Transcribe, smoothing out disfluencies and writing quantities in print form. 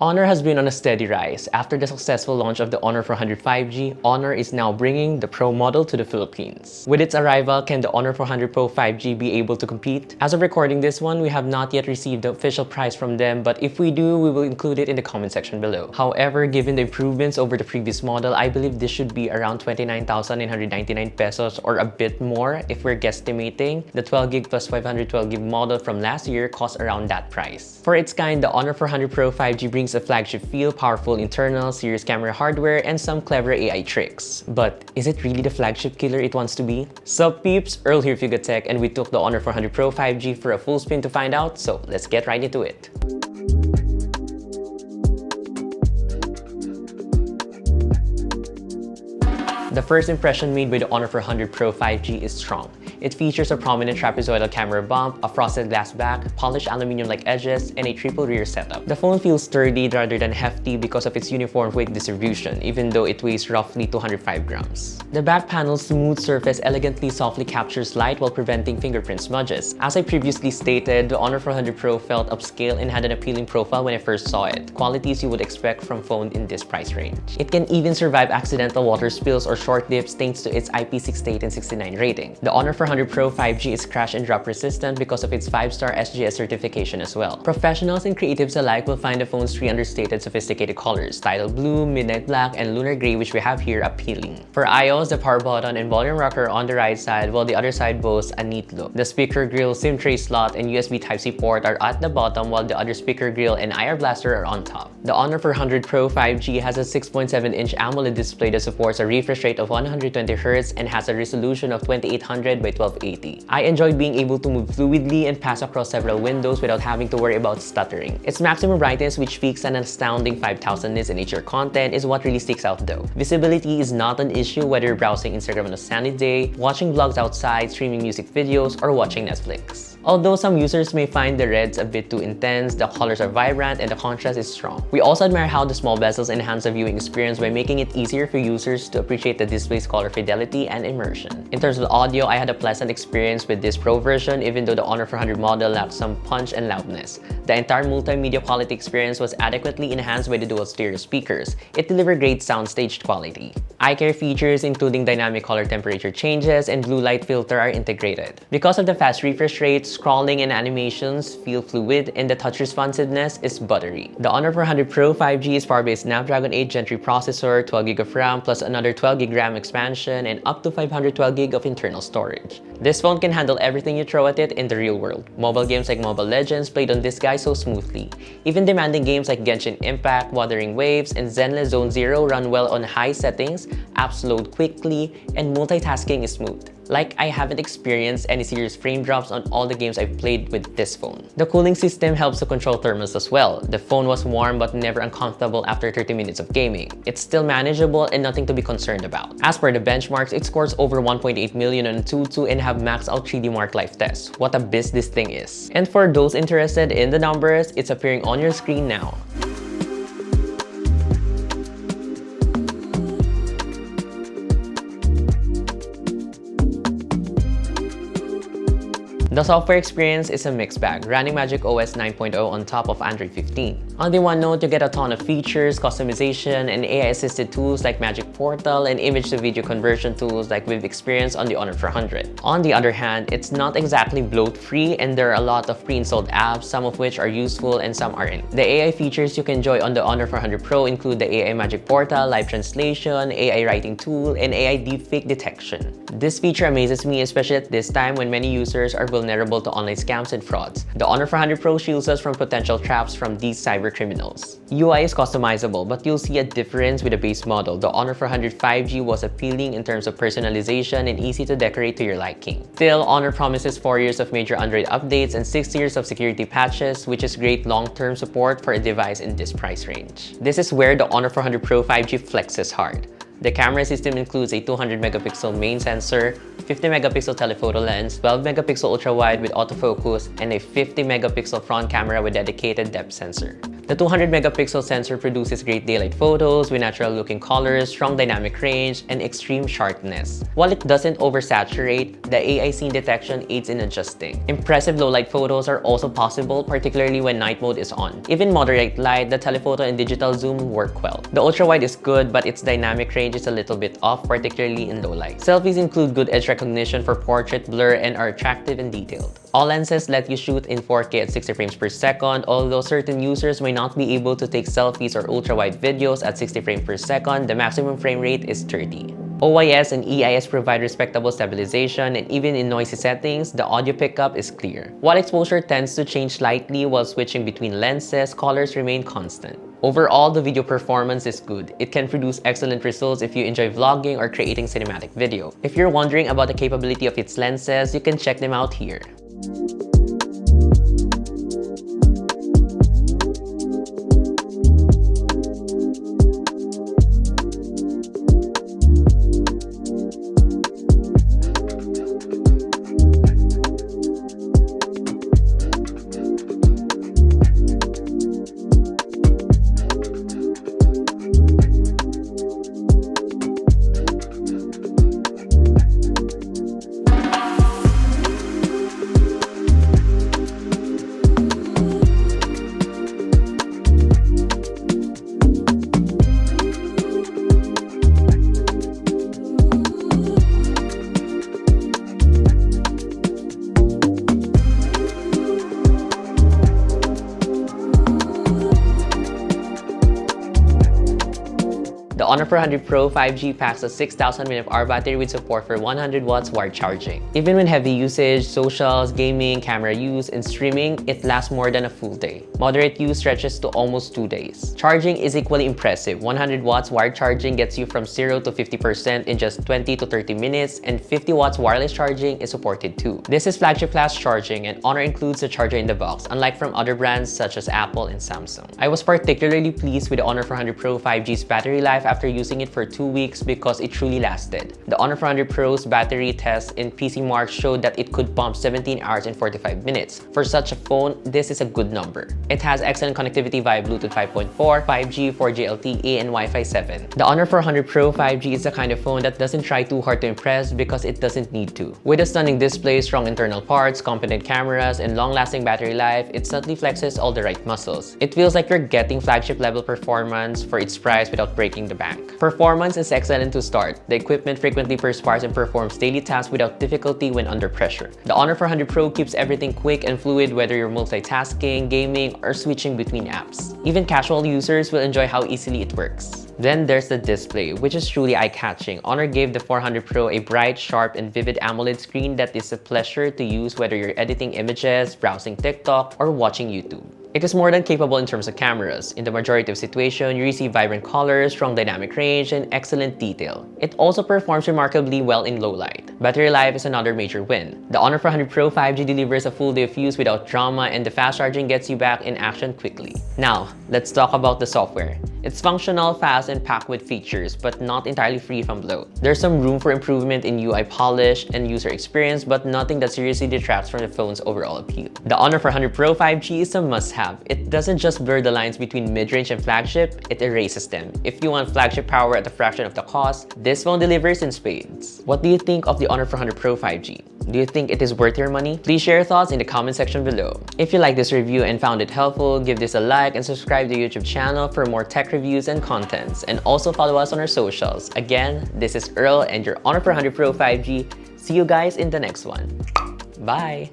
Honor has been on a steady rise. After the successful launch of the Honor 400 5G, Honor is now bringing the Pro model to the Philippines. With its arrival, can the Honor 400 Pro 5G be able to compete? As of recording this one, we have not yet received the official price from them, but if we do, we will include it in the comment section below. However, given the improvements over the previous model, I believe this should be around 29,999 pesos or a bit more if we're guesstimating. The 12GB plus 512GB model from last year cost around that price. For its kind, the Honor 400 Pro 5G brings a flagship feel, powerful internal, serious camera hardware, and some clever AI tricks. But is it really the flagship killer it wants to be? Sup peeps, Earl here, Fuga Tech, and we took the Honor 400 Pro 5G for a full spin to find out, so let's get right into it. The first impression made by the Honor 400 Pro 5G is strong. It features a prominent trapezoidal camera bump, a frosted glass back, polished aluminum-like edges, and a triple rear setup. The phone feels sturdy rather than hefty because of its uniform weight distribution, even though it weighs roughly 205 grams. The back panel's smooth surface elegantly softly captures light while preventing fingerprint smudges. As I previously stated, the Honor 400 Pro felt upscale and had an appealing profile when I first saw it, qualities you would expect from phone in this price range. It can even survive accidental water spills or short dips thanks to its IP68 and 69 rating. The Honor 400 Pro 5G is crash and drop resistant because of its 5-star SGS certification as well. Professionals and creatives alike will find the phone's three understated sophisticated colors, tidal blue, midnight black, and lunar gray, which we have here, appealing. For iOS, the power button and volume rocker on the right side, while the other side boasts a neat look. The speaker grill, SIM tray slot, and USB Type-C port are at the bottom, while the other speaker grill and IR blaster are on top. The Honor 400 Pro 5G has a 6.7-inch AMOLED display that supports a refresh rate of 120Hz and has a resolution of 2800 by 1280. I enjoyed being able to move fluidly and pass across several windows without having to worry about stuttering. Its maximum brightness, which peaks an astounding 5000 nits in HDR content, is what really sticks out though. Visibility is not an issue whether you're browsing Instagram on a sunny day, watching vlogs outside, streaming music videos, or watching Netflix. Although some users may find the reds a bit too intense, the colors are vibrant and the contrast is strong. We also admire how the small bezels enhance the viewing experience by making it easier for users to appreciate the display's color fidelity and immersion. In terms of audio, I had a pleasant experience with this Pro version, even though the Honor 400 model lacked some punch and loudness. The entire multimedia quality experience was adequately enhanced by the dual stereo speakers. It delivered great soundstage quality. Eye care features including dynamic color temperature changes and blue light filter are integrated. Because of the fast refresh rate, scrolling and animations feel fluid, and the touch responsiveness is buttery. The Honor 400 Pro 5G is powered by a Snapdragon 8 Gen 3 processor, 12GB of RAM, plus another 12GB RAM expansion, and up to 512GB of internal storage. This phone can handle everything you throw at it in the real world. Mobile games like Mobile Legends played on this guy so smoothly. Even demanding games like Genshin Impact, Wuthering Waves, and Zenless Zone Zero run well on high settings, apps load quickly, and multitasking is smooth. Like, I haven't experienced any serious frame drops on all the games I've played with this phone. The cooling system helps to control thermals as well. The phone was warm but never uncomfortable after 30 minutes of gaming. It's still manageable and nothing to be concerned about. As per the benchmarks, it scores over 1.8 million on Antutu and have maxed out 3D Mark Life tests. What a beast this thing is. And for those interested in the numbers, it's appearing on your screen now. The software experience is a mixed bag, running Magic OS 9.0 on top of Android 15. On the one note, you get a ton of features, customization, and AI-assisted tools like Magic Portal and image-to-video conversion tools like we've experienced on the Honor 400. On the other hand, it's not exactly bloat-free, and there are a lot of pre-installed apps, some of which are useful and some aren't. The AI features you can enjoy on the Honor 400 Pro include the AI Magic Portal, live translation, AI writing tool, and AI deepfake detection. This feature amazes me, especially at this time when many users are vulnerable to online scams and frauds. The Honor 400 Pro shields us from potential traps from these cyber criminals. UI is customizable, but you'll see a difference with the base model. The Honor 400 5G was appealing in terms of personalization and easy to decorate to your liking. Still, Honor promises 4 years of major Android updates and 6 years of security patches, which is great long-term support for a device in this price range. This is where the Honor 400 Pro 5G flexes hard. The camera system includes a 200 megapixel main sensor, 50 megapixel telephoto lens, 12 megapixel ultra-wide with autofocus, and a 50 megapixel front camera with dedicated depth sensor. The 200 megapixel sensor produces great daylight photos with natural looking colors, strong dynamic range, and extreme sharpness. While it doesn't oversaturate, the AI scene detection aids in adjusting. Impressive low-light photos are also possible, particularly when night mode is on. Even moderate light, the telephoto and digital zoom work well. The ultra-wide is good, but its dynamic range is a little bit off, particularly in low light. Selfies include good edge recognition for portrait, blur, and are attractive and detailed. All lenses let you shoot in 4K at 60 frames per second, although certain users may not be able to take selfies or ultra-wide videos at 60 frames per second. The maximum frame rate is 30. OIS and EIS provide respectable stabilization, and even in noisy settings, the audio pickup is clear. While exposure tends to change slightly while switching between lenses, colors remain constant. Overall, the video performance is good. It can produce excellent results if you enjoy vlogging or creating cinematic video. If you're wondering about the capability of its lenses, you can check them out here. The Honor 400 Pro 5G packs a 6,000 mAh battery with support for 100 watts wired charging. Even when heavy usage, socials, gaming, camera use, and streaming, it lasts more than a full day. Moderate use stretches to almost 2 days. Charging is equally impressive. 100 watts wired charging gets you from 0 to 50% in just 20 to 30 minutes, and 50 watts wireless charging is supported too. This is flagship class charging, and Honor includes the charger in the box, unlike from other brands such as Apple and Samsung. I was particularly pleased with the Honor 400 Pro 5G's battery life after using it for 2 weeks because it truly lasted. The Honor 400 Pro's battery test in PC Mark showed that it could pump 17 hours and 45 minutes. For such a phone, this is a good number. It has excellent connectivity via Bluetooth 5.4, 5G, 4G LTE, and Wi-Fi 7. The Honor 400 Pro 5G is the kind of phone that doesn't try too hard to impress because it doesn't need to. With a stunning display, strong internal parts, competent cameras, and long-lasting battery life, it subtly flexes all the right muscles. It feels like you're getting flagship level performance for its price without breaking the bank. Performance is excellent to start. The equipment frequently perspires and performs daily tasks without difficulty when under pressure. The Honor 400 Pro keeps everything quick and fluid whether you're multitasking, gaming, or switching between apps. Even casual users will enjoy how easily it works. Then there's the display, which is truly eye-catching. Honor gave the 400 Pro a bright, sharp, and vivid AMOLED screen that is a pleasure to use whether you're editing images, browsing TikTok, or watching YouTube. It is more than capable in terms of cameras. In the majority of situations, you receive vibrant colors, strong dynamic range, and excellent detail. It also performs remarkably well in low light. Battery life is another major win. The Honor 400 Pro 5G delivers a full day of use without drama, and the fast charging gets you back in action quickly. Now, let's talk about the software. It's functional, fast, and packed with features, but not entirely free from bloat. There's some room for improvement in UI polish and user experience, but nothing that seriously detracts from the phone's overall appeal. The Honor 400 Pro 5G is a must-have. It doesn't just blur the lines between mid-range and flagship, it erases them. If you want flagship power at a fraction of the cost, this phone delivers in spades. What do you think of the Honor 400 Pro 5G? Do you think it is worth your money? Please share your thoughts in the comment section below. If you like this review and found it helpful, give this a like and subscribe to the YouTube channel for more tech reviews and contents. And also follow us on our socials. Again, this is Earl and your Honor 400 Pro 5G. See you guys in the next one. Bye!